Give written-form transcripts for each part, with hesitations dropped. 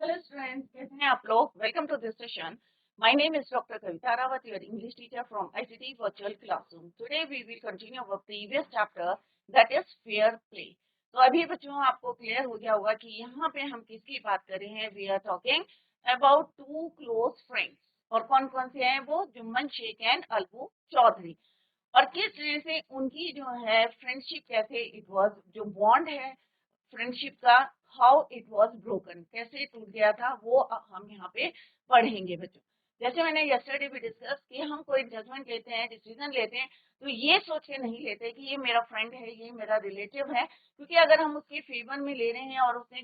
Hello students, कैसे हैं आप लोग? Welcome to this session. My name is Dr. Kavita Rawat, your English teacher from ICT Virtual Classroom. Today we will continue our previous chapter, that is fair play. तो अभी बच्चों आपको clear हो गया होगा कि यहाँ पे हम किसकी बात कर रहे हैं. We are talking about two close friends. और कौन कौन से हैं वो? जुम्मन शेख एंड अलगू चौधरी. और किस तरह से उनकी जो है फ्रेंडशिप कैसे इट वाज, जो बॉन्ड है फ्रेंडशिप का, हाउ इट वाज ब्रोकन, कैसे टूट गया था, वो हम यहाँ पे पढ़ेंगे बच्चों. जैसे मैंने यस्टरडे भी डिस्कस कि हम कोई जजमेंट लेते हैं, डिसीजन लेते हैं, तो ये सोच के नहीं लेते कि ये मेरा फ्रेंड है, ये मेरा रिलेटिव है, क्योंकि अगर हम उसके फेवर में ले रहे हैं और उसने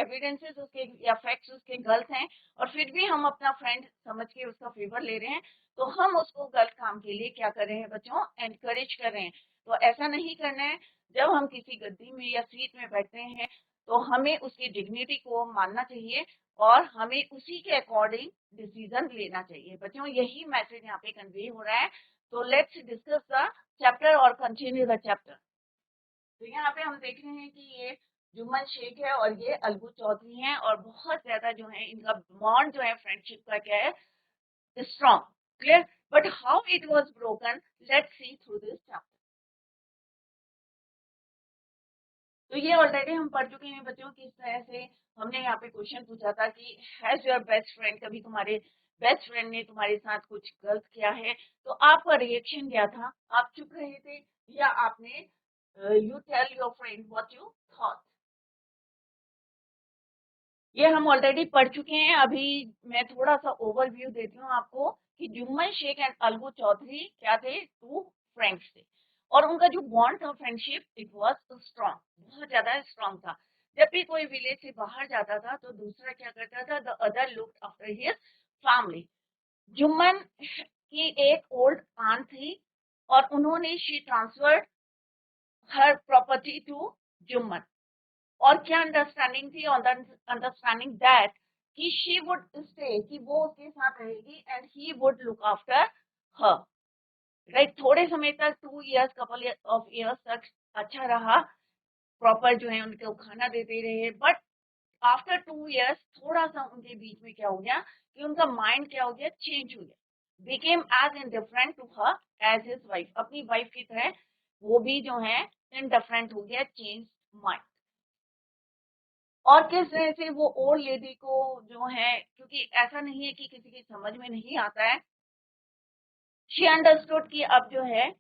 एविडेंसेस उसके या फैक्ट्स उसके गलत हैं और फिर भी हम अपना फ्रेंड समझ के उसका फेवर ले रहे हैं, तो हम उसको गलत काम के लिए क्या कर रहे हैं बच्चों? एनकरेज कर रहे हैं. तो ऐसा नहीं करना है. जब हम किसी गद्दी में या सीट में बैठते हैं तो हमें उसकी डिग्निटी को मानना चाहिए और हमें उसी के अकॉर्डिंग डिसीजन लेना चाहिए. बच्चों यही मैसेज यहाँ पे कन्वे हो रहा है. तो लेट्स डिस्कस द चैप्टर और कंटिन्यू द चैप्टर. तो यहाँ पे हम देख रहे हैं कि ये जुम्मन शेख है और ये अलगू चौधरी हैं और बहुत ज्यादा जो है इनका बॉन्ड जो है फ्रेंडशिप का क्या है? Strong. Clear. But how it was broken, let's see through this chapter. तो ये ऑलरेडी हम पढ़ चुके हैं बच्चों. किस तरह से हमने यहाँ पे क्वेश्चन पूछा था कि हैज योर बेस्ट फ्रेंड, कभी तुम्हारे बेस्ट फ्रेंड ने तुम्हारे साथ कुछ गलत किया है तो आपका रिएक्शन क्या था? आप चुप रहे थे या आपने you tell your friend what you thought? ये हम ऑलरेडी पढ़ चुके हैं. अभी मैं थोड़ा सा ओवरव्यू देती हूँ आपको कि जुम्मन शेख एंड अलगू चौधरी क्या थे? टू फ्रेंड्स थे और उनका जो बॉन्ड था फ्रेंडशिप, इट वाज स्ट्रॉन्ग, बहुत ज्यादा स्ट्रॉन्ग था. जब भी कोई विलेज से बाहर जाता था तो दूसरा क्या करता था? The other looked after his family. Jumman की एक ओल्ड आंट थी और उन्होंने she transferred her property to Jumman. और क्या अंडरस्टैंडिंग थी? ऑन द अंडरस्टैंडिंग दैट कि शी वुड स्टे, कि वो उसके साथ रहेगी and he would look after her. Right. थोड़े समय तक, 2 इयर्स, कपल ऑफ इयर्स तक अच्छा रहा, प्रॉपर जो है उनको खाना देते रहे. बट आफ्टर 2 इयर्स थोड़ा सा उनके बीच में क्या हो गया कि उनका माइंड क्या हो गया? चेंज हो गया. Became as indifferent to her as his wife. अपनी वाइफ की तरह वो भी जो है इनडिफरेंट हो गया, चेंज माइंड. और किस तरह से वो ओल्ड लेडी को जो है, क्योंकि ऐसा नहीं है कि किसी की समझ में नहीं आता है, शी अंडरस्टूड कि अब जो है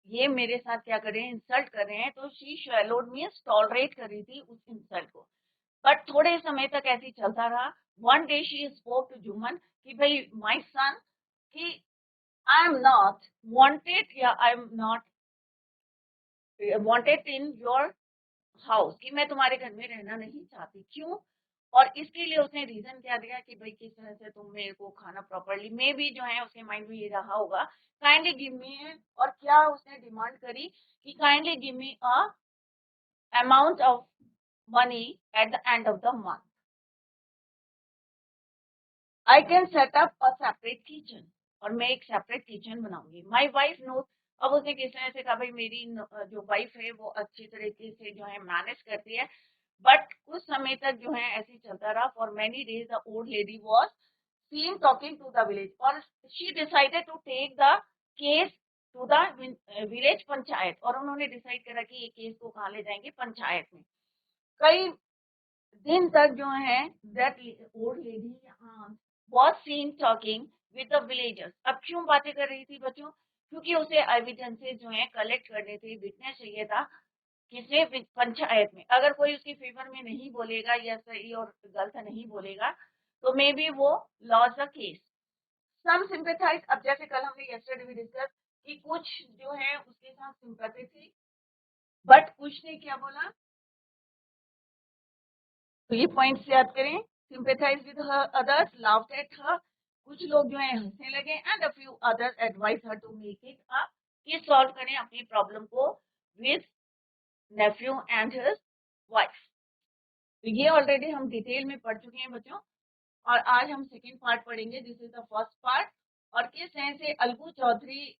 ये मेरे साथ क्या कर रहे हैं? इंसल्ट कर रहे हैं. तो शी शैलोड मींस टॉलरेट कर रही थी उस इंसल्ट को. बट थोड़े समय तक ऐसे ही चलता रहा. One day she spoke to Jumman कि भाई माय सन, कि आई एम नॉट वांटेड या I am not wanted in your house, कि मैं तुम्हारे घर में रहना नहीं चाहती. क्यों? और इसके लिए उसने रीजन क्या दिया कि भाई किस तरह से तुम मेरे को खाना प्रॉपरली, मे भी जो है उसके माइंड में ये रहा होगा काइंडली गिव मी. और क्या उसने डिमांड करी कि kindly give me a amount of money at the end of the month. I can set up a separate kitchen, और मैं एक सेपरेट किचन बनाऊंगी. My wife knows. अब उसने किस तरह से कहा? भाई मेरी जो वाइफ है वो अच्छी तरीके से जो है मैनेज करती है. बट कुछ समय तक जो है ऐसे ही चलता रहा. For many days the old lady was seen talking to the village, और she decided to take the case to the village panchayat. और उन्होंने डिसाइड करा कि ये केस को कहाँ ले जाएंगे? पंचायत में. कई दिन तक जो है that old lady was seen talking with the villagers. अब क्यों बातें कर रही थी बच्चों? क्योंकि उसे एविडेंसेस जो है कलेक्ट करने थे, विटनेस चाहिए था. किसने? पंचायत में. अगर कोई उसके फेवर में नहीं बोलेगा या सही और गलत नहीं बोलेगा तो मे बी वो loss the case. Some sympathize. अब जैसे कल हमने यस्टरडे भी डिस्कस कि कुछ जो है उसके साथ सिंपैथी थी, बट कुछ ने क्या बोला? तो ये पॉइंट्स याद करें. Sympathize with her others, laughed at her, कुछ लोग जो है हंसने लगे, and a few others advice her to make it up, कि सॉल्व करें अपनी प्रॉब्लम को with nephew and his wife. तो ये ऑलरेडी हम डिटेल में पढ़ चुके हैं बच्चों. और आज हम सेकंड पार्ट पढ़ेंगे. This is the first part. और किस तरह से अलगू चौधरी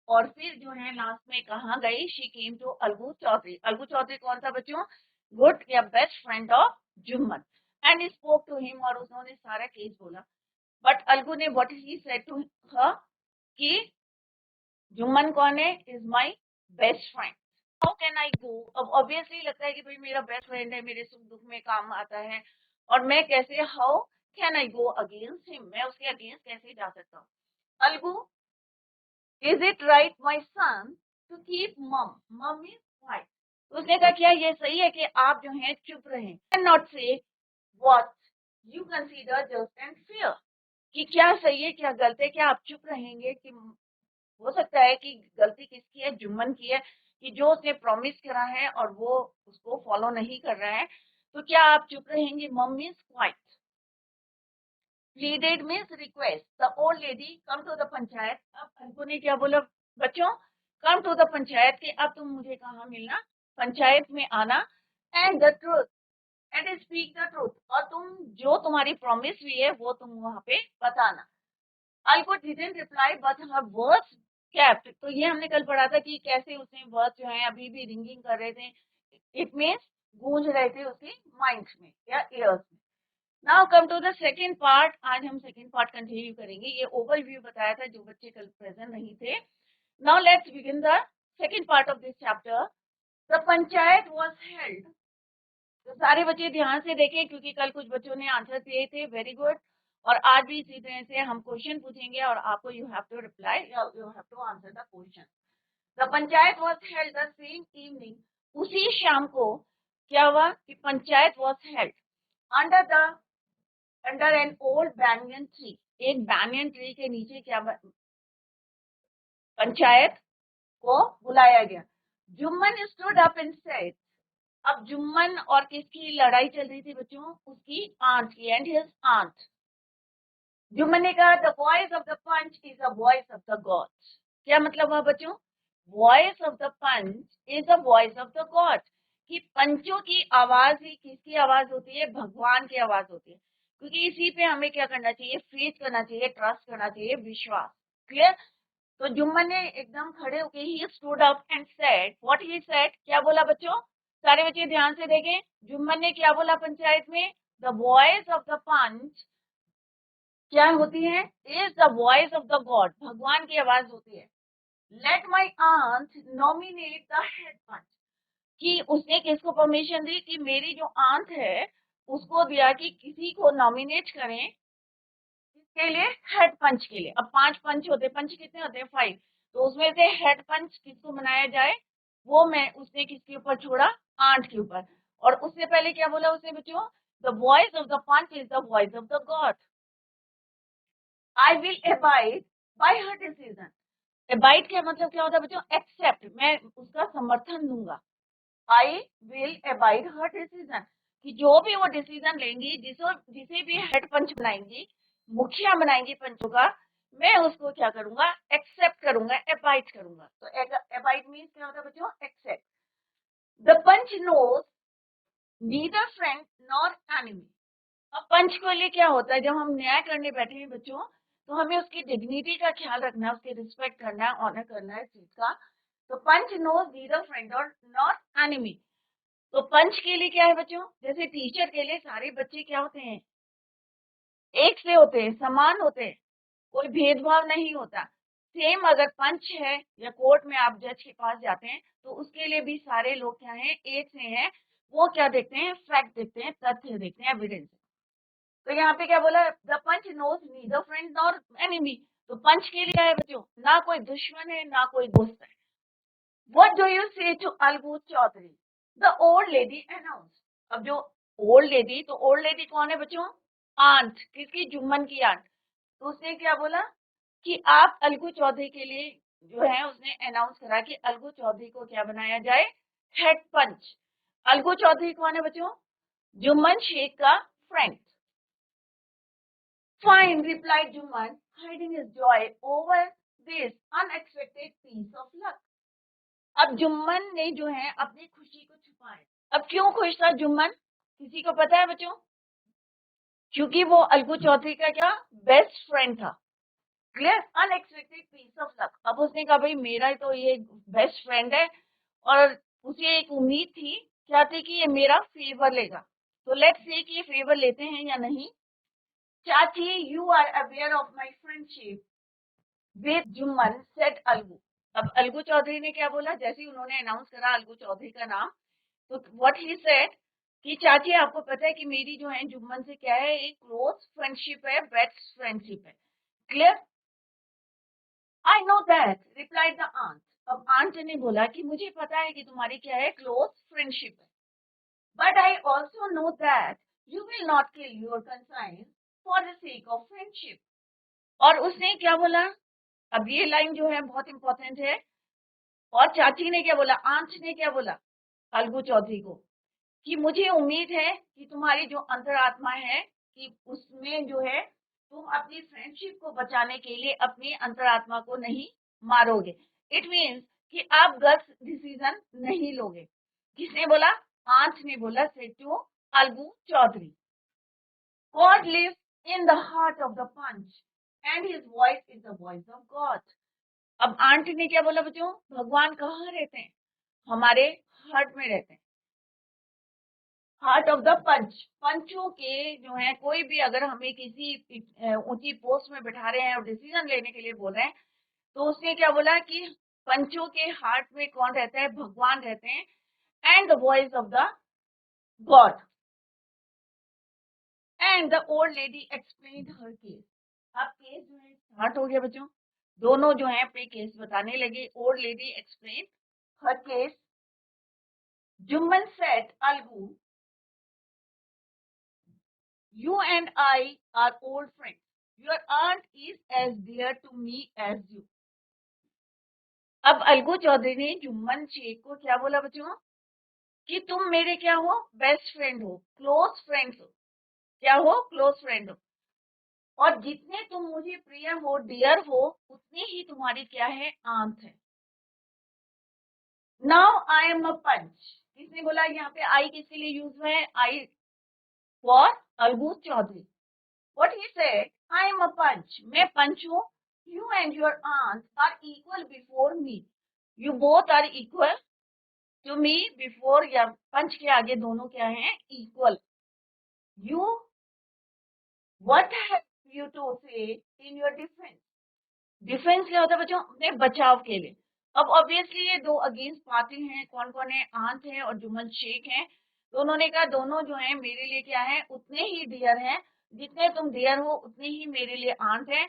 और फिर जो है लास्ट में कहाँ गई? She came to Algu Chaudhary. Algu Chaudhary कौन था बच्चों? गुड या best friend of Jumman. And spoke to him, और उन्होंने सारा केस बोला. बट अलगू ने what he said to her कि जुम्मन कौन है, is my best friend. How can I go. अब ऑब्वियसली लगता है कि भाई मेरा बेस्ट फ्रेंड है, मेरे सुख दुख में काम आता है, और मैं कैसे, how can I go against him, मैं उसके अगेंस्ट कैसे जा सकता हूँ. Algu, is it right my son to keep mum, mum is right. उसने कहा क्या ये सही है कि आप जो हैं चुप रहें, कैन नॉट से what you consider just and fair, कि क्या सही है क्या गलत है, क्या आप चुप रहेंगे, कि हो सकता है कि गलती किसकी है, जुम्मन की है, कि जो उसने प्रॉमिस करा है और वो उसको फॉलो नहीं कर रहा है, तो क्या आप चुप रहेंगे. Mum means quiet. Pleaded means request. The old lady come to the panchayat. अब अंकु ने क्या बोला बच्चों, कम टू द पंचायत, कि अब तुम मुझे कहाँ मिलना, पंचायत में आना. And the truth, and speak the truth, और तुम जो तुम्हारी प्रॉमिस हुई है वो तुम वहां पे बताना. Algu didn't reply but her words kept. तो ये हमने कल पढ़ा था कि कैसे उसने वर्ड्स जो है अभी भी रिंगिंग कर रहे थे, इट मीन्स गूंज रहे थे उसके माइंड में या इयर्स में. Now come to the second part. आज हम सेकेंड पार्ट कंटिन्यू करेंगे. ये ओवरव्यू बताया था जो बच्चे कल प्रेजेंट नहीं थे. Now let's begin the second part of this chapter. The panchayat was held. तो सारे बच्चे ध्यान से देखें क्योंकि कल कुछ बच्चों ने आंसर दिए थे, वेरी गुड. और आज भी इसी तरह से हम क्वेश्चन पूछेंगे और आपको you have to reply, you have to answer the question. The panchayat was held the same evening. उसी शाम को क्या हुआ कि panchayat was held under the under an old banyan tree. एक बैनियन ट्री के नीचे क्या पंचायत को बुलाया गया. Jumman stood up and said. अब जुम्मन और किसकी लड़ाई चल रही थी बच्चों, उसकी आंट की, एंड हिज आंट. जुम्मन ने कहा the voice of the panch is the voice of the god. क्या मतलब हुआ बच्चों, voice of the panch is the voice of the god, कि पंचों की आवाज ही किसकी आवाज होती है, भगवान की आवाज होती है. क्योंकि इसी पे हमें क्या करना चाहिए, फेथ करना चाहिए, ट्रस्ट करना चाहिए, विश्वास. क्लियर. तो जुम्मन ने एकदम खड़े होके he stood up and said what he said. क्या बोला बच्चों, सारे बच्चे ध्यान से देखें. जुम्मन ने क्या बोला पंचायत में, the voice of the panch क्या होती है, is the voice of the god, भगवान की आवाज होती है. Let my aunt nominate the head panch, कि उसने किसको परमिशन दी, कि मेरी जो आंट है उसको दिया कि किसी को नॉमिनेट करें किसके लिए, हेड पंच के लिए. अब 5 पंच होते, पंच कितने होते हैं, 5. तो उसमें से हेड पंच किसको बनाया जाए, वो मैं उसने किसके ऊपर छोड़ा, आंट के ऊपर. और उससे पहले क्या बोला उसने बच्चों, the voice of the panch is the voice of the god. I will abide by her decision. Abide का मतलब क्या होता है बच्चों, एक्सेप्ट, मैं उसका समर्थन दूंगा. आई विल अबाइड हर डिसीजन, कि जो भी वो डिसीजन लेंगी, जिसे भी हेड पंच बनाएंगी, मुखिया बनाएंगी पंचों का, मैं उसको क्या करूंगा, एक्सेप्ट करूंगा, अबाइड करूंगा. तो अबाइड मीन्स क्या होता है बच्चों, accept. The panch knows neither friend nor enemy. अब पंच को लिए क्या होता है, जब हम न्याय करने बैठे हैं बच्चों, तो हमें उसकी डिग्निटी का ख्याल रखना है, उसकी रिस्पेक्ट करना है, ऑनर करना है चीज का. तो पंच नोज नीदर फ्रेंड और नॉट एनिमी. तो पंच के लिए क्या है बच्चों, जैसे टीचर के लिए सारे बच्चे क्या होते हैं, एक से होते हैं, समान होते हैं, कोई भेदभाव नहीं होता. सेम अगर पंच है या कोर्ट में आप जज के पास जाते हैं तो उसके लिए भी सारे लोग क्या हैं, एक से हैं. वो क्या देखते हैं, फैक्ट देखते हैं, तथ्य देखते हैं, एविडेंस. तो यहाँ पे क्या बोला, the panch knows neither friend nor enemy. तो पंच के लिए है बच्चों, ना कोई दुश्मन है ना कोई दोस्त है. What do you say to Albu Chaudhary? The old lady announced. अब जो ओल्ड लेडी, तो ओल्ड लेडी कौन है बच्चों, आंट, किसकी, जुम्मन की आंट. तो उसने क्या बोला कि आप अलगू चौधरी के लिए जो है, उसने अनाउंस करा कि अलगू चौधरी को क्या बनाया जाए, हेड पंच. अलगू चौधरी कौन है बच्चों, जुम्मन शेख का friend. Fine, replied Juman, hiding his joy over this unexpected piece of luck. अब जुम्मन ने जो है अपनी खुशी को छुपाया. अब क्यों खुश था जुम्मन, किसी को पता है बच्चों, क्योंकि वो अलगू चौधरी का क्या, बेस्ट फ्रेंड था. Clear. Unexpected piece of luck. अब उसने कहा भाई मेरा तो ये बेस्ट फ्रेंड है और उसे एक उम्मीद थी, क्या थी, कि ये मेरा फेवर लेगा. तो लेट्स सी कि फेवर लेते हैं या नहीं। चाची, you are aware of my friendship with Jumman, said Algu. अब अलगू चौधरी ने क्या बोला, जैसे ही उन्होंने अनाउंस करा अलगू चौधरी का नाम, तो व्हाट ही सेड कि चाची आपको पता है कि मेरी जो है जुम्मन से क्या है, एक क्लोज फ्रेंडशिप है, बेस्ट फ्रेंडशिप है। Clear? I know that, replied the aunt. अब आंट ने बोला कि मुझे पता है कि तुम्हारी क्या है, क्लोज फ्रेंडशिप है, but I also know that you will not kill your consign for the sake of friendship. और उसने क्या बोला, अब ये लाइन जो है बहुत इंपॉर्टेंट है। और चाची ने क्या बोला, आंट ने क्या बोला अलगू चौधरी को, कि मुझे उम्मीद है कि तुम्हारी जो अंतरात्मा है कि उसमें जो है तुम अपनी फ्रेंडशिप को बचाने के लिए अपनी अंतरात्मा को नहीं मारोगे। इट मीन्स कि आप गलत डिसीजन नहीं लोगे। किसने बोला? आंट ने बोला, said to Algu Chaudhary. God lives in the heart of the punch and his voice is the voice of God. अब आंट ने क्या बोला बच्चों, भगवान कहाँ रहते हैं? हमारे हार्ट में रहते हैं। हार्ट ऑफ द पंच, पंचों के जो है, कोई भी अगर हमें किसी ऊंची पोस्ट में बिठा रहे हैं और डिसीजन लेने के लिए बोल रहे हैं, तो उसने क्या बोला कि पंचों के हार्ट में कौन रहता है? भगवान रहते हैं। And the voice of the God. And the old lady explained her case. अब केस जो है स्टार्ट हो गया बच्चों, दोनों जो है अपने केस बताने लगे। Old lady explain her case. Jumman said Algu, you and I are old friends. Your aunt is as dear to me as you. अब अलगू चौधरी ने जुम्मन शेख को क्या बोला बच्चों, कि तुम मेरे क्या हो? बेस्ट फ्रेंड हो, क्लोज फ्रेंड्स हो। क्या हो? क्लोज फ्रेंड हो। और जितने तुम मुझे प्रिय हो, डियर हो, उतनी ही तुम्हारी क्या है? आंट है। नाउ आई एम अ पंच। किसने बोला? यहाँ पे आई किसके लिए यूज हुआ है? I for Algu Chaudhary. What he said, I am a punch. मैं पंच हूँ। You and your aunt are equal before me. You both are equal to me before, या पंच के आगे दोनों क्या हैं? Equal. You, what have you to say in your defense? Defence क्या होता है बच्चों? अपने बचाव के लिए। अब ऑब्वियसली ये दो अगेंस्ट पार्टी हैं, कौन कौन है? आंट है और जुम्मन शेख हैं। तो उन्होंने कहा दोनों जो है मेरे लिए क्या है? उतने ही डियर हैं, जितने तुम डियर हो उतने ही मेरे लिए आंट है।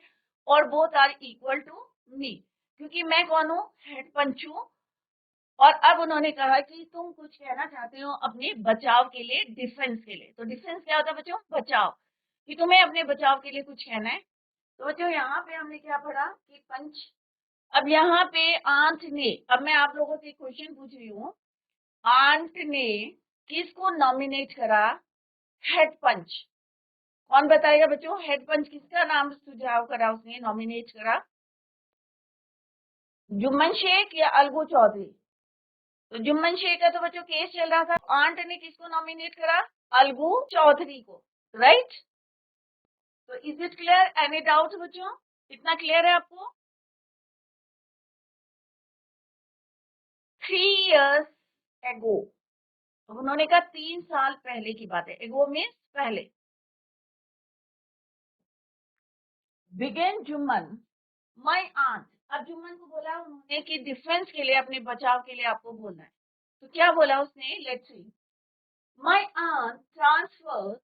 और both are equal to me, क्योंकि मैं कौन हूँ? हेड पंच हूँ। और अब उन्होंने कहा कि तुम कुछ कहना चाहते हो अपने बचाव के लिए, डिफेंस के लिए। तो डिफेंस क्या होता है बच्चों? बचाव, कि तुम्हें अपने बचाव के लिए कुछ कहना है। तो बच्चों यहाँ पे हमने क्या पढ़ा कि पंच। अब यहाँ पे आंट ने, अब मैं आप लोगों से क्वेश्चन पूछ रही हूँ, आंट ने किसको नॉमिनेट करा हेड पंच? कौन बताएगा बच्चों? हेड पंच किसका नाम सुझाव करा उसने, नॉमिनेट करा? जुम्मन शेख या अलगू चौधरी? तो जुम्मन शेख का तो बच्चों केस चल रहा था। आंट ने किसको नॉमिनेट करा? अलगू चौधरी को, राइट? तो is it clear? Any doubt बच्चों? इतना क्लियर है आपको? 3 years ago, तो उन्होंने कहा 3 साल पहले की बात है। एगो मीन्स पहले। Began Jumman, my aunt. अब जुम्मन को बोला उन्होंने कि डिफेंस के लिए, अपने बचाव के लिए आपको बोलना है। तो क्या बोला उसने? Let's see. My aunt transfer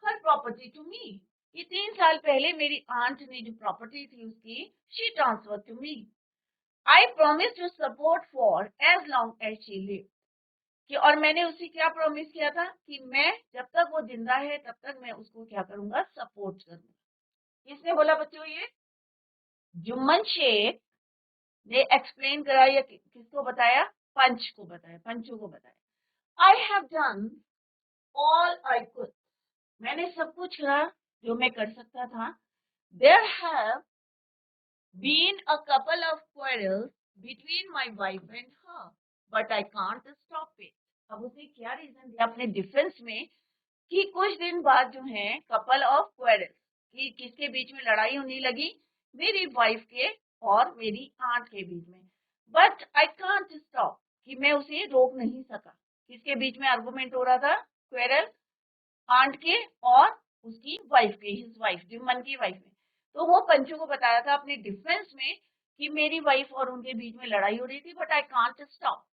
her property to me. ये 3 साल पहले मेरी आंट ने जो प्रॉपर्टी थी उसकी, she transfer to me. I promise to support for as long as she live. कि और मैंने उसे क्या प्रॉमिस किया था कि मैं जब तक वो जिंदा है तब तक मैं उसको क्या करूंगा? सपोर्ट करूंगा। किसने बोला बच्चों? ये जुम्मन शेख ने एक्सप्लेन करा या किसको बताया? पंच को बताया, पंचों को बताया। I have done all I could. मैंने सब कुछ करा जो मैं कर सकता था। There have been a couple of quarrels between my wife and her, but I can't stop it. अब उसे क्या रीजन दिया अपने डिफेंस में कि कुछ दिन बाद जो है कपल ऑफ क्वेरल्स, कि किसके बीच में लड़ाई होने लगी? मेरी वाइफ के और मेरी आंट के बीच में। बट आई कांट स्टॉप, कि मैं उसे रोक नहीं सका। किसके बीच में आर्गुमेंट हो रहा था? क्वेरल आंट के और उसकी वाइफ के, हिज वाइफ, जुम्मन की वाइफ में। तो वो पंचू को बताया था अपने डिफेंस में कि मेरी वाइफ और उनके बीच में लड़ाई हो रही थी, but I can't stop.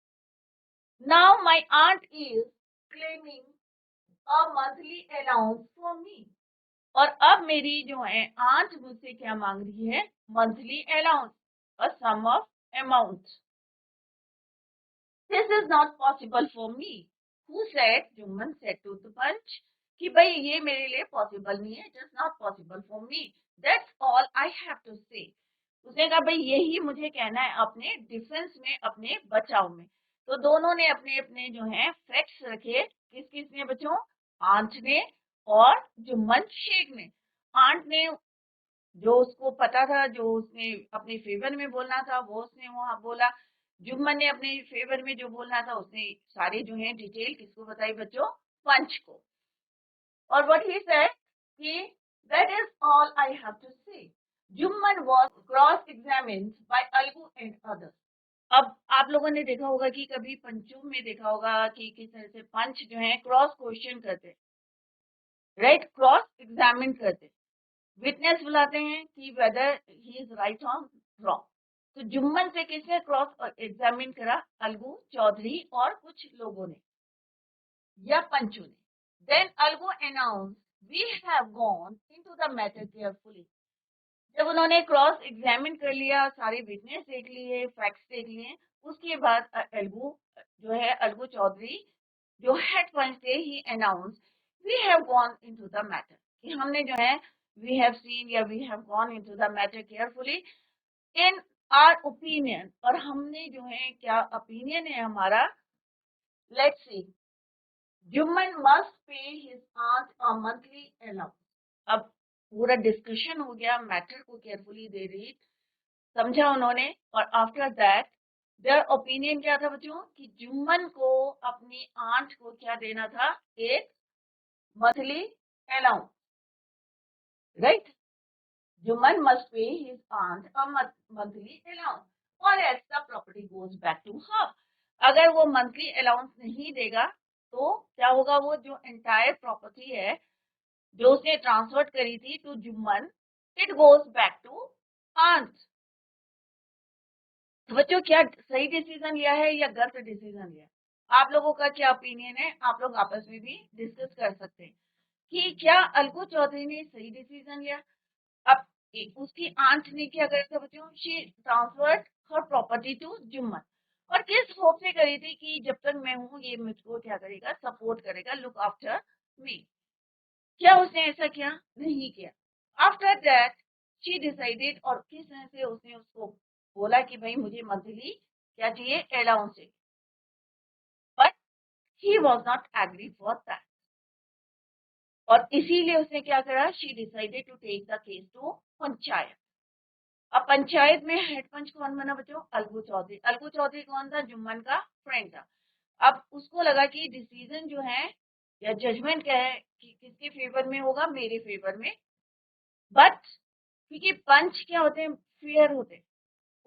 Now my aunt is claiming a monthly allowance from me. और अब मेरी जो है आंट मुझसे क्या मांग रही है, monthly allowance, a sum of amount. This is not possible for me. Who said, Jumman said to the panch कि भाई ये मेरे लिए पॉसिबल नहीं है, it is not possible for me, that's all I have to say. उसने कहा भाई यही मुझे कहना है अपने डिफेंस में, अपने बचाव में। तो दोनों ने अपने अपने जो है फैक्ट्स रखे, किस किस ने बच्चों, आंट ने और जुम्मन शेख ने। आंट ने जो उसको पता था, जो उसने अपने फेवर में बोलना था वो उसने वहां बोला। जुम्मन ने अपने फेवर में जो बोलना था उसने सारी जो है डिटेल किसको बताई बच्चों, पंच को। और व्हाट ही सेड कि that is all I have to say. Jumman was cross examined by Algu and others. अब आप लोगों ने देखा होगा कि कभी पंचों में देखा होगा कि किस तरह से पंच जो है क्रॉस क्वेश्चन करते, राइट, क्रॉस एग्जामिन करते, विटनेस बुलाते हैं कि वेदर ही इज राइट और रॉन्ग। तो जुम्मन से किसने क्रॉस एग्जामिन करा, अलगू चौधरी और कुछ लोगों ने या पंचू ने। Then Algu announce we have gone into the matter carefully. जब उन्होंने क्रॉस एग्जामिन कर लिया, सारे विटनेस देख लिए, फैक्ट्स देख लिए, उसके बाद अलगू जो है, अलगू चौधरी जो हेड पंच थे, he announce we have gone into the matter, कि हमने जो है we have seen या we have gone into the matter carefully in our opinion, और हमने जो है क्या ओपिनियन है हमारा, let's see, Jumman must pay his aunt a monthly allowance। अब पूरा डिस्कशन हो गया, मैटर को केयरफुली दे रीड, समझा उन्होंने, और आफ्टर दैट देयर ओपिनियन क्या था बच्चों, कि जुम्मन को अपनी आंट को क्या देना था, एक monthly allowance, right. Juman must pay his aunt a monthly allowance, or else the property goes back to her। अगर वो मंथली अलाउंस नहीं देगा तो क्या होगा, वो जो एंटायर प्रॉपर्टी है जो उसने ट्रांसफर करी थी to Jumman, it goes back to aunt. तो बच्चों क्या सही डिसीजन लिया है या गलत डिसीजन लिया, आप लोगों का क्या ओपिनियन है, आप लोग आपस में भी डिस्कस कर सकते हैं कि क्या अलगू चौधरी ने सही डिसीजन लिया। अब उसकी आंट ने क्या करा था बच्चों, she transferred her property to Jumman, और किस होप से करी थी कि जब तक मैं हूं ये मुझको क्या करेगा, सपोर्ट करेगा, लुक आफ्टर मी। क्या उसने ऐसा किया, नहीं किया। आफ्टर दैट शी डिसाइडेड, और किस तरह से उसने उसको बोला कि भाई मुझे मंथली क्या चाहिए, अलाउंस चाहिए, but he was not agree for that, और इसीलिए उसने क्या करा, she decided to take the case to panchayat. अब पंचायत में हेड पंच कौन बना बच्चों, अलगू चौधरी। अलगू चौधरी कौन था, जुम्मन का फ्रेंड था। अब उसको लगा कि डिसीजन जो है या जजमेंट क्या है कि किसके फेवर में होगा, मेरे फेवर में। बट क्योंकि पंच क्या होते हैं, फेयर होते हैं,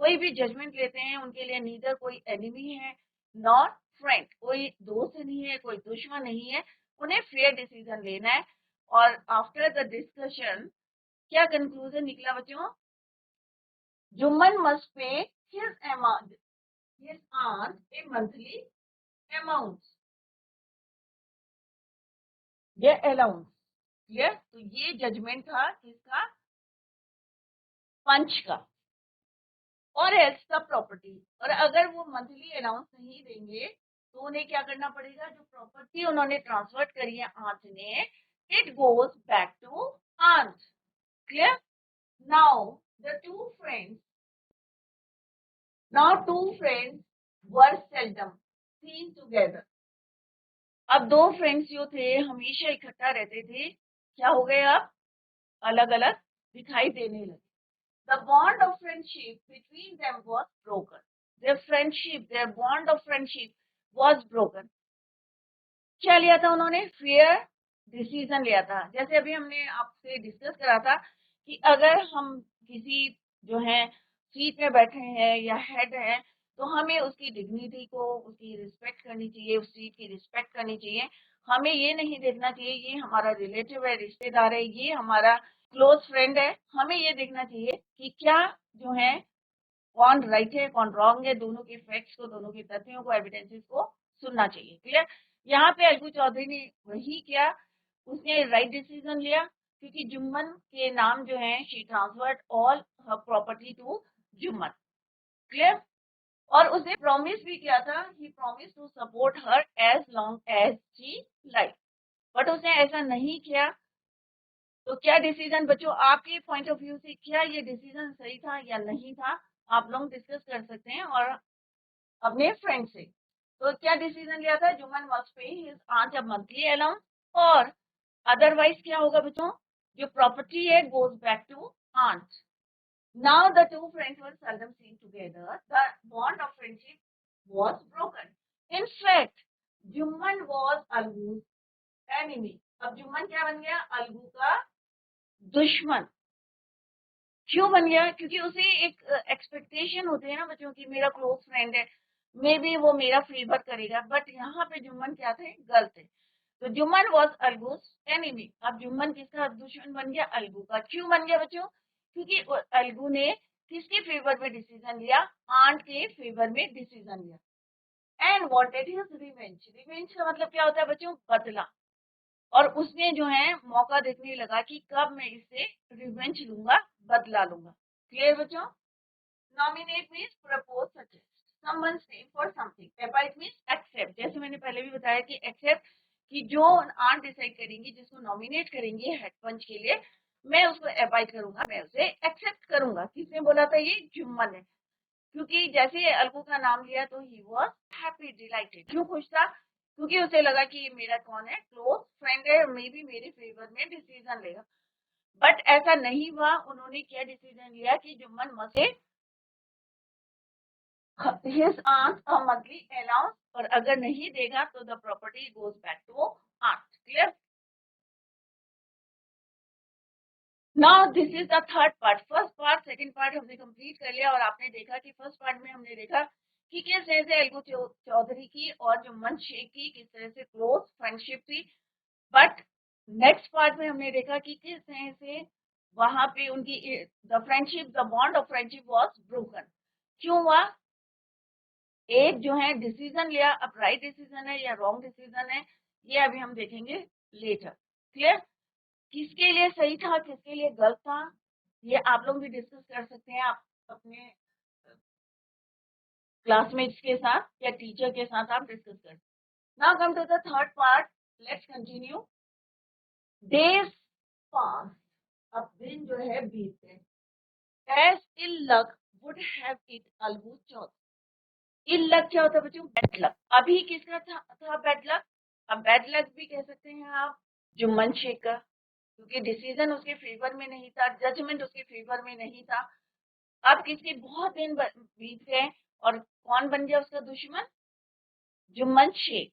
कोई भी जजमेंट लेते हैं उनके लिए नीदर कोई एनिमी है नॉट फ्रेंड, कोई दोस्त नहीं है, कोई दुश्मन नहीं है, उन्हें फेयर डिसीजन लेना है। और आफ्टर द डिस्कशन क्या कंक्लूजन निकला बच्चों, जुम्मन मस्ट पे his amount, his aunt a monthly amount, ये अलाउंस, क्लियर। तो ये जजमेंट था किसका, पंच का। और एल्स द प्रॉपर्टी, और अगर वो मंथली अलाउंस नहीं देंगे तो उन्हें क्या करना पड़ेगा, जो प्रॉपर्टी उन्होंने ट्रांसफर करी है आंट ने, it goes back to aunt, clear. Now the two friends, now two friends were seldom seen together. अब दो फ्रेंड्स जो थे हमेशा इकट्ठा रहते थे, क्या हो गए, अब अलग अलग दिखाई देने लगे। The bond of friendship between them was broken. Their friendship, their bond of friendship was broken. क्या लिया था उन्होंने, फेयर डिसीजन लिया था। जैसे अभी हमने आपसे डिस्कस करा था कि अगर हम किसी जो है सीट में बैठे हैं या हेड है, तो हमें उसकी डिग्निटी को, उसकी रिस्पेक्ट करनी चाहिए, उस सीट की रिस्पेक्ट करनी चाहिए, हमें ये नहीं देखना चाहिए ये हमारा रिलेटिव है, रिश्तेदार है, ये हमारा क्लोज फ्रेंड है। हमें ये देखना चाहिए कि क्या जो है कौन राइट है कौन रॉन्ग है, दोनों के फैक्ट्स को, दोनों के तथ्यों को, एविडेंसेस को सुनना चाहिए। क्लियर? यहाँ पे अलगू चौधरी ने वही किया, उसने राइट डिसीजन लिया, क्योंकि जुम्मन के नाम जो है she transferred all her property to Jumman. Clear? और उसने प्रॉमिस भी किया था, he promise to support her as long as she like, but उसने ऐसा नहीं किया। तो क्या डिसीजन बच्चों आपके पॉइंट ऑफ व्यू से क्या ये डिसीजन सही था या नहीं था, आप लोग डिस्कस कर सकते हैं और अपने फ्रेंड से। तो क्या डिसीजन लिया था, Jumman must pay his aunt a monthly allowance, और अदरवाइज क्या होगा बच्चों, जो प्रॉपर्टी है goes back to aunt. Now the two friends were seldom seen together. The bond of friendship was broken. In fact, Jumman was Algu's enemy. अब जुम्मन क्या बन गया, अलगू का दुश्मन। क्यों बन गया? क्योंकि उसे एक एक्सपेक्टेशन होती है ना बच्चों की, मेरा क्लोज फ्रेंड है, मे बी वो मेरा फेवर करेगा, बट यहाँ पे जुम्मन क्या थे, गलत थे। तो जुम्मन वॉज अलगूस एनिमी। अब जुम्मन किसका दुश्मन बन गया, अलगू का। क्यों बन गया बच्चों? क्योंकि अलगू ने किसके फेवर में डिसीजन लिया, आंट के फेवर में डिसीजन लिया, and wanted his revenge. Revenge का मतलब क्या होता है बच्चों, बदला। और उसने जो है मौका देखने लगा कि कब मैं इससे रिवेंज लूंगा, बदला लूंगा। क्लियर बच्चों? Nominate means propose, suggest someone's name for something. Abide means accept. जैसे मैंने पहले भी बताया कि एक्सेप्ट, कि जो आंट डिसाइड करेंगी, जिसको नॉमिनेट करेंगे हेड पंच के लिए, मैं उसको अबाइड करूंगा, मैं उसे एक्सेप्ट करूंगा। किसने बोला था, ये जुम्मन ने। क्योंकि जैसे अलगू का नाम लिया तो ही वॉज हैप्पी, डिलाइटेड। क्यों खुश था? क्योंकि उसे लगा कि ये मेरा कौन है, क्लोज फ्रेंड है, मे बी मेरे फेवर में डिसीजन लेगा। बट ऐसा नहीं हुआ। उन्होंने क्या डिसीजन लिया कि जुम्मन मसे his aunt a monthly allowance, और अगर नहीं देगा तो the property goes back to aunt. Clear? Now this is the third part. First part, second part हमने कंप्लीट कर लिया, और आपने देखा कि फर्स्ट पार्ट में हमने देखा कि किस तरह से अलगू चौधरी की और जुम्मन शेख की किस तरह से क्लोज फ्रेंडशिप थी। बट नेक्स्ट पार्ट में हमने देखा कि किस तरह से वहां पे उनकी the friendship, the bond of friendship was broken. क्यों हुआ? एक जो है डिसीजन लिया, अब राइट डिसीजन है या रॉन्ग डिसीजन है, ये अभी हम देखेंगे लेटर। क्लियर? किसके लिए सही था, किसके लिए गलत था, ये आप लोग भी डिस्कस कर सकते हैं, आप अपने क्लासमेट्स के साथ या टीचर के साथ आप डिस्कस कर। Now come to the third part, let's continue. Days pass, अब दिन जो है बीत गए। As ill luck would have it Algu Chaudhary. Ill luck क्या होता है बच्चों, बैड लक। अभी किसका था बैड लक? अब बैड लक भी कह सकते हैं आप जुम्मन शेख का, क्योंकि डिसीजन उसके फेवर में नहीं था, जजमेंट उसके फेवर में नहीं था। अब किसके बहुत दिन बीत गए और कौन बन गया उसका दुश्मन, जुम्मन शेख।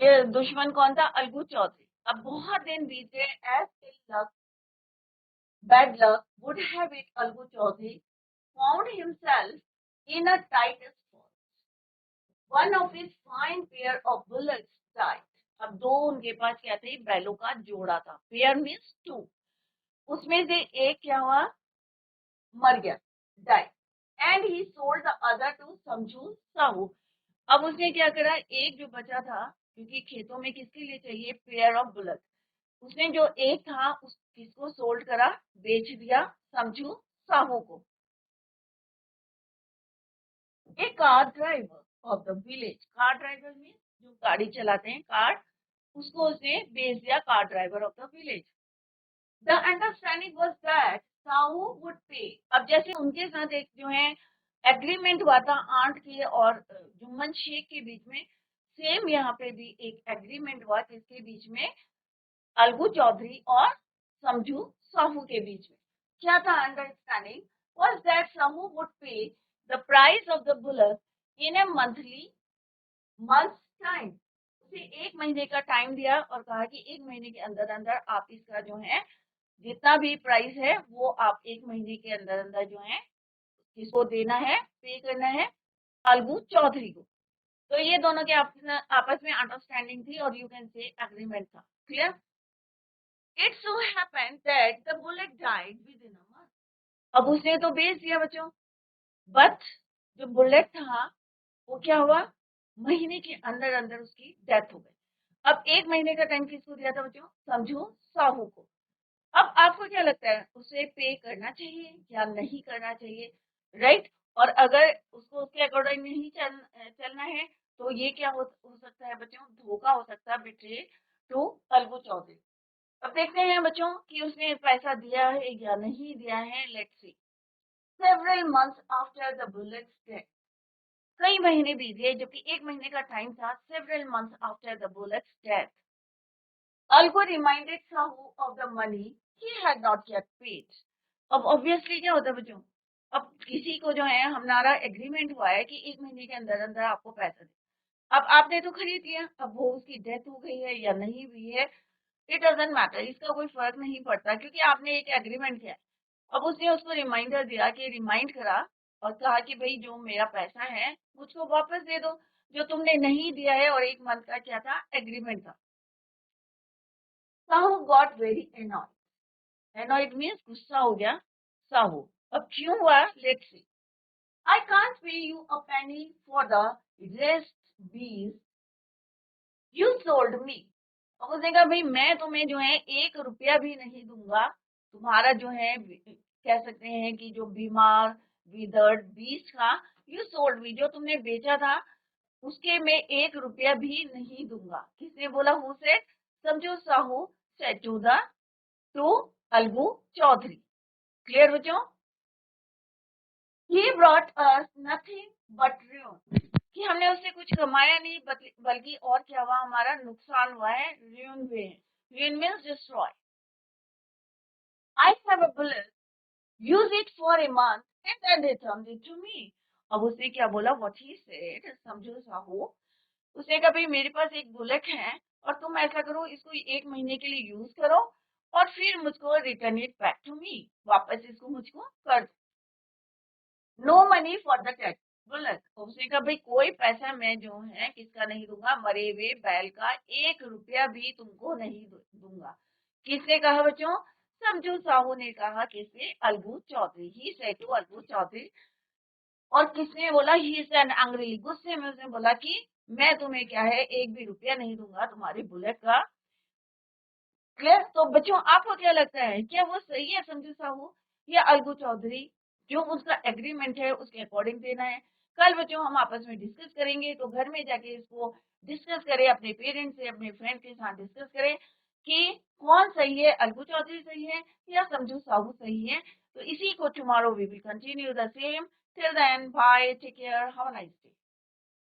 ये दुश्मन कौन था, अलगू चौधरी। अब बहुत दिन बीत गए, as ill luck bad luck would have it Algu Chaudhary found himself in a tight spot. One of his fine pair of bullocks died. अब दो उनके पास क्या थे, बैलों का जोड़ा था। Pair means two. उसमें से एक क्या हुआ, मर गया, die. And he sold the other to Samjhu Sahu. अब उसने क्या करा, एक जो बचा था, क्योंकि खेतों में किसके लिए चाहिए, पेयर ऑफ बुलक, उसने जो एक था उस किसको सोल्ड करा, बेच दिया समझू साहू को। A car driver of the village, car driver में जो गाड़ी चलाते हैं कार, उसको उसने बेच दिया, car driver of the village. The understanding was that Sahu would पे। अब जैसे उनके साथ एक जो है एग्रीमेंट हुआ था आंट के और जुम्मन शेख के बीच में, सेम यहाँ पे भी एक एग्रीमेंट हुआ किसके बीच में, अलगू चौधरी और समझू साहू के बीच में। क्या था understanding, was that Sahu would pay the price of the bullock in a month time. उसे एक महीने का टाइम दिया और कहा कि एक महीने के अंदर अंदर आप इसका जो है जितना भी प्राइस है वो आप एक महीने के अंदर अंदर जो है किसको देना है, पे करना है, अलगू चौधरी को। तो ये दोनों के आपस में अंडरस्टैंडिंग थी और यू कैन से एग्रीमेंट था। Clear? It so happened that the bullet died with in a month. अब उसने तो बेच दिया बच्चों, बट जो बुलेट था वो क्या हुआ, महीने के अंदर अंदर उसकी डेथ हो गई। अब 1 महीने का टाइम किसको दिया था बच्चों? समझो साहू को। अब आपको क्या लगता है उसे पे करना चाहिए या नहीं करना चाहिए? राइट? और अगर उसको उसके अकॉर्डिंग नहीं चलना है तो ये क्या हो सकता है बच्चों? धोखा हो सकता है, बिट्रे टू अलगू चौधरी। अब देखते हैं बच्चों कि उसने पैसा दिया है या नहीं दिया है। Let's see. Several months after the bullets death, कई महीने बीत गए जबकि 1 महीने का टाइम था। Several months after the bullets death, Algo reminded Sahu of the money he had not yet paid. अब ऑब्वियसली क्या होता है बच्चों, अब किसी को जो है हमारा एग्रीमेंट हुआ है कि 1 महीने के अंदर अंदर आपको पैसा दे। अब आपने तो खरीद लिया, अब वो उसकी डेथ हो गई है या नहीं हुई है, इट डजंट मैटर, इसका कोई फर्क नहीं पड़ता क्योंकि आपने एक एग्रीमेंट किया है। अब उसने उसको रिमाइंडर दिया कि रिमाइंड करा और कहा कि भाई जो मेरा पैसा है मुझको वापस दे दो, जो तुमने नहीं दिया है, और 1 मंथ का क्या था, एग्रीमेंट था। Sahu got very annoyed. Annoyed means गुस्सा हो गया साहू। अब क्यों हुआ, let's see. I can't pay you a Penney for the rest बीज यू सोल्ड मी। अब उसने कहा भाई मैं तुम्हें जो है 1 रुपया भी नहीं दूंगा, तुम्हारा जो है कह सकते हैं कि जो बीमार विदर्ड बीज का, यू सोल्ड मी, जो तुमने बेचा था उसके मैं 1 रुपया भी नहीं दूंगा। किसने बोला? Who said? Samjhu Sahu said to the to Algu Chaudhary. Clear बच्चों? He brought us nothing but ruin, कि हमने उससे कुछ कमाया नहीं बल्कि और क्या हुआ, हमारा नुकसान हुआ है। ruin हुए, ruin means destroy। I have a bullet, use it for a month and then return it to me। अब उसने क्या बोला? what he said, समझो साहू, उसने कहा भाई मेरे पास एक बुलेट है और तुम ऐसा करो इसको 1 महीने के लिए यूज करो और फिर मुझको return it back to me, वापस इसको मुझको कर दो। No money for the cat bullet. उसने कहा भाई कोई पैसा मैं जो है किसका नहीं दूंगा, मरे हुए बैल का 1 रुपया भी तुमको नहीं दूंगा। किसने कहा बच्चों? समझू साहू ने कहा। किसने? Algu Chaudhary. He said to Algu Chaudhary. और किसने बोला? ही सेड एंग्रीली, गुस्से में उसने बोला कि मैं तुम्हें क्या है 1 भी रुपया नहीं दूंगा तुम्हारी बुलेट का। क्लियर? तो बच्चों आपको क्या लगता है, क्या वो सही है समझू साहू या अलगू चौधरी? जो उसका एग्रीमेंट है उसके अकॉर्डिंग देना है। कल बच्चों हम आपस में डिस्कस करेंगे, तो घर में जाके इसको डिस्कस करें, अपने पेरेंट्स से अपने फ्रेंड के साथ डिस्कस करें कि कौन सही है, अलगू चौधरी सही है या समझू साहू सही है। तो इसी को tomorrow we will continue the same. Till then bye, take care, have a nice day.